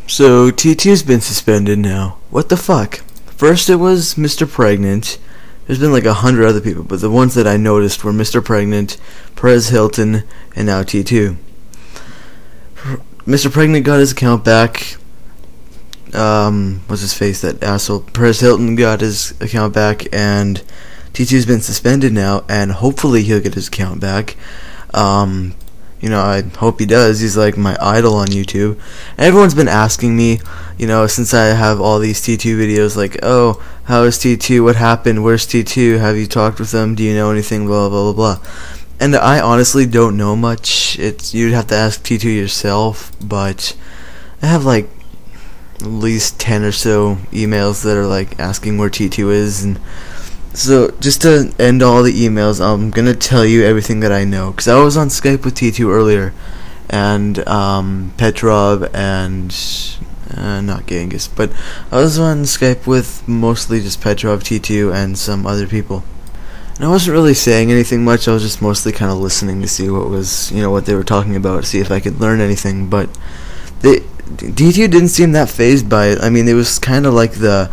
So T2's been suspended now. What the fuck? First it was Mr. Pregnant. There's been like 100 other people, but the ones that I noticed were Mr. Pregnant, Perez Hilton, and now T2. Mr. Pregnant got his account back. What's his face? That asshole. Perez Hilton got his account back, and T2's been suspended now, and hopefully he'll get his account back. I hope he does. He's like my idol on YouTube. And everyone's been asking me, since I have all these T2 videos, like, oh, how is T2? What happened? Where's T2? Have you talked with them? Do you know anything? Blah, blah, blah, blah. And I honestly don't know much. You'd have to ask T2 yourself, but I have like at least 10 or so emails that are like asking where T2 is, and so just to end all the emails, I'm gonna tell you everything that I know, because I was on Skype with T2 earlier, and Petrov and not Genghis, but I was on Skype with mostly just Petrov, T2, and some other people. And I wasn't really saying anything much. I was just mostly kind of listening to see what was, what they were talking about, see if I could learn anything. But T2 didn't seem that fazed by it. I mean, it was kind of like the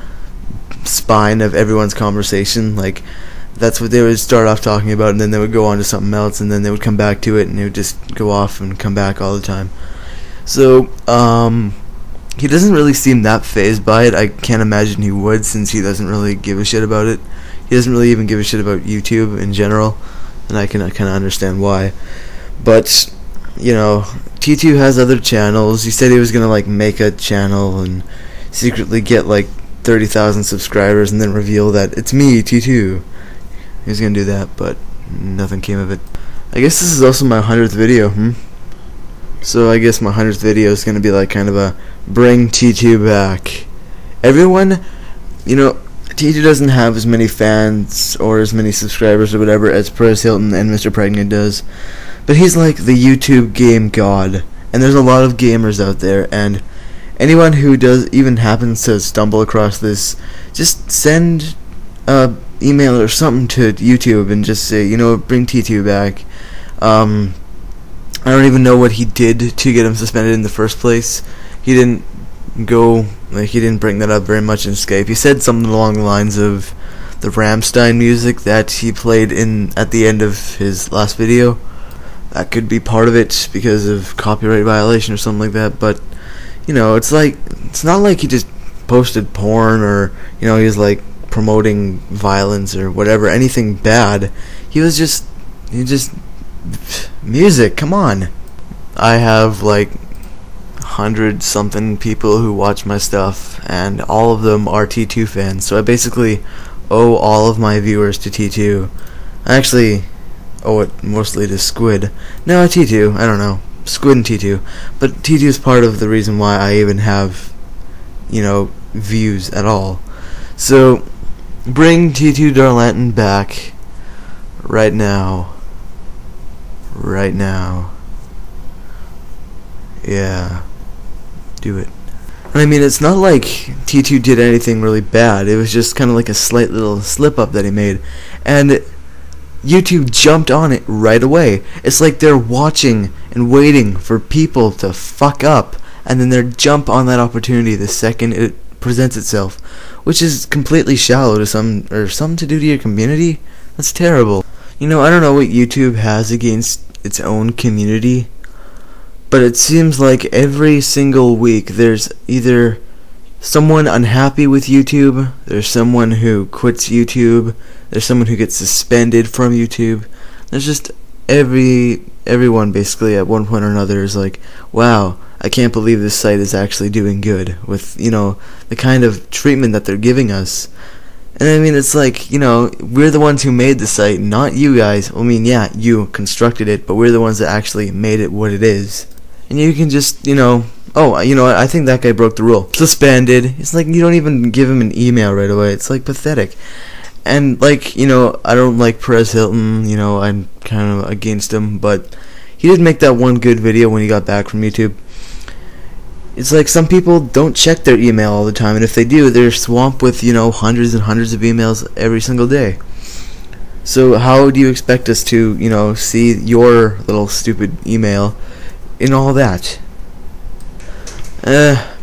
spine of everyone's conversation. Like, that's what they would start off talking about, and then they would go on to something else, and then they would come back to it, and it would just go off and come back all the time. So he doesn't really seem that fazed by it. I can't imagine he would, since he doesn't really give a shit about it. He doesn't really even give a shit about YouTube in general, and I can kind of understand why. But T2 has other channels. He said he was gonna like make a channel and secretly get like 30,000 subscribers and then reveal that it's me, T2. He was gonna do that, but nothing came of it. I guess this is also my 100th video, So I guess my 100th video is gonna be like kind of a bring T2 back. Everyone, T2 doesn't have as many fans or as many subscribers or whatever as Perez Hilton and Mr. Pregnant does, but he's like the YouTube game god, and there's a lot of gamers out there, and anyone who even happens to stumble across this, just send an email or something to YouTube and just say, bring T2 back. I don't even know what he did to get him suspended in the first place. He didn't bring that up very much in Skype. He said something along the lines of the Rammstein music that he played at the end of his last video. That could be part of it because of copyright violation or something like that, but it's not like he just posted porn or he was like promoting violence or whatever, anything bad. He just music, come on. I have like 100-something people who watch my stuff, and all of them are T2 fans, so I basically owe all of my viewers to T2. I actually owe it mostly to Squid. No, T2, I don't know. Squid and T2. But T2 is part of the reason why I even have, views at all. So, bring T2Darlantan back right now. Right now. Yeah. Do it. And I mean, it's not like T2 did anything really bad. It was just kind of like a slight little slip-up that he made. And YouTube jumped on it right away. It's like they're watching and waiting for people to fuck up, and then they jump on that opportunity the second it presents itself, which is completely shallow to some, or something to do to your community. That's terrible. I don't know what YouTube has against its own community, but it seems like every single week there's either someone unhappy with YouTube, there's someone who quits YouTube, there's someone who gets suspended from YouTube. There's just everyone basically at one point or another is like, wow, I can't believe this site is actually doing good with, the kind of treatment that they're giving us. And I mean, it's like, we're the ones who made the site, not you guys. I mean, yeah, you constructed it, but we're the ones that actually made it what it is. And you can just, oh, you know what, I think that guy broke the rule. Suspended. It's like, you don't even give him an email right away. It's like pathetic. And like, I don't like Perez Hilton, I'm kind of against him, but he did make that one good video when he got back from YouTube. It's like some people don't check their email all the time, and if they do, they're swamped with, hundreds and hundreds of emails every single day. So how do you expect us to, see your little stupid email in all that?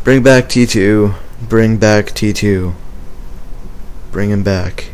Bring back T2. Bring back T2. Bring him back.